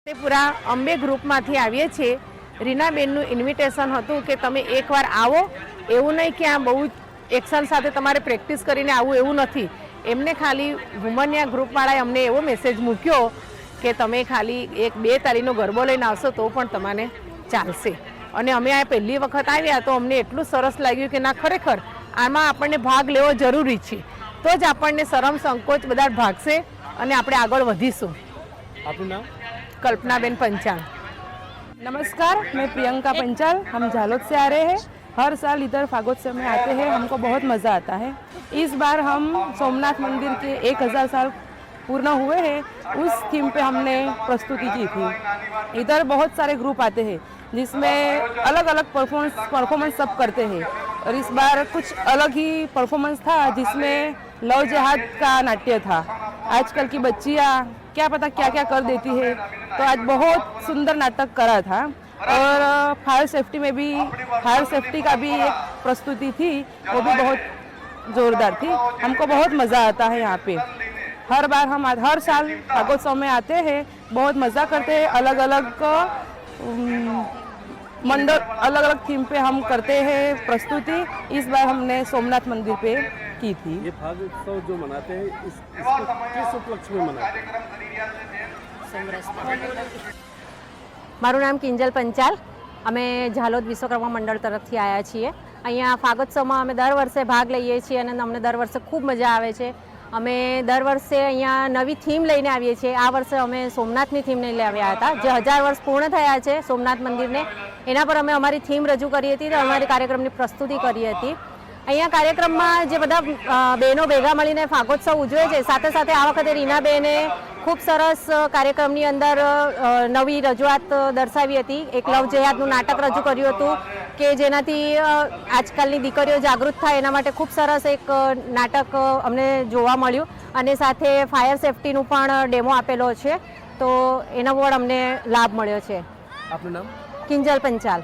પૂરા અંબે ગ્રુપમાંથી આવીએ છીએ। રીનાબેનનું ઇન્વિટેશન હતું કે તમે એકવાર આવો, એવું નહીં કે આ બહુ એક્શન સાથે તમારે પ્રેક્ટિસ કરીને આવવું એવું નથી। એમને ખાલી વુમન્યા ગ્રુપવાળાએ અમને એવો મેસેજ મૂક્યો કે તમે ખાલી 1-2 તારીખનો ગરબો લઈને આવશો તો પણ તમને ચાલશે। અને અમે આ પહેલી વખત આવ્યા તો અમને એટલું સરસ લાગ્યું કે ના ખરેખર આમાં આપણને ભાગ લેવો જરૂરી છે, તો જ આપણને શરમ સંકોચ બધા ભાગશે અને આપણે આગળ વધીશું। आपका नाम? कल्पनाबेन पंचाल। नमस्कार, मैं प्रियंका पंचाल। हम झालोद से आ रहे हैं। हर साल इधर फागोत्सव में आते हैं, हमको बहुत मज़ा आता है। इस बार हम सोमनाथ मंदिर के 1000 साल पूर्ण हुए हैं, उस थीम पे हमने प्रस्तुति की थी। इधर बहुत सारे ग्रुप आते हैं जिसमें अलग अलग परफॉर्मेंस सब करते हैं, और इस बार कुछ अलग ही परफॉर्मेंस था जिसमें लव जिहाद का नाट्य था। आजकल की बच्चियाँ क्या पता क्या क्या कर देती है, तो आज बहुत सुंदर नाटक करा था। और फायर सेफ्टी में भी फायर सेफ्टी का भी एक प्रस्तुति थी, वो भी बहुत ज़ोरदार थी। हमको बहुत मज़ा आता है यहाँ पे। हर साल फागोत्सव में आते हैं, बहुत मज़ा करते हैं। अलग अलग मंडल अलग अलग थीम पे हम करते हैं प्रस्तुति। इस बार हमने सोमनाथ मंदिर पे की थी। ये फागोत्सव जो मनाते हैं इसको किस उपलक्ष्य में मनाते हैं? મારું નામ કિંજલ પંચાલ। અમે ઝાલોદ વિશ્વકર્મા મંડળ તરફથી આવ્યા છીએ। અહીંયા ફાગોત્સવમાં અમે દર વર્ષે ભાગ લઈએ છીએ અને અમને દર વર્ષે ખૂબ મજા આવે છે। અમે દર વર્ષે અહીંયા નવી થીમ લઈને આવીએ છીએ। આ વર્ષે અમે સોમનાથની થીમ લઈને આવ્યા હતા, જે 1000 વર્ષ પૂર્ણ થયા છે સોમનાથ મંદિરને, એના પર અમે અમારી થીમ રજૂ કરી હતી, અમારી કાર્યક્રમની પ્રસ્તુતિ કરી હતી। અહીંયા કાર્યક્રમમાં જે બધા બહેનો ભેગા મળીને ફાગોત્સવ ઉજવે છે, સાથે સાથે આ વખતે રીનાબેને ખૂબ સરસ કાર્યક્રમની અંદર નવી રજૂઆત દર્શાવી હતી। એક લવ જેહાદનું નાટક રજૂ કર્યું હતું કે જેનાથી આજકાલની દીકરીઓ જાગૃત થાય એના માટે ખૂબ સરસ એક નાટક અમને જોવા મળ્યું, અને સાથે ફાયર સેફ્ટીનું પણ ડેમો આપેલો છે, તો એનો પણ અમને લાભ મળ્યો છે। आपका नाम? કિંજલ પંચાલ।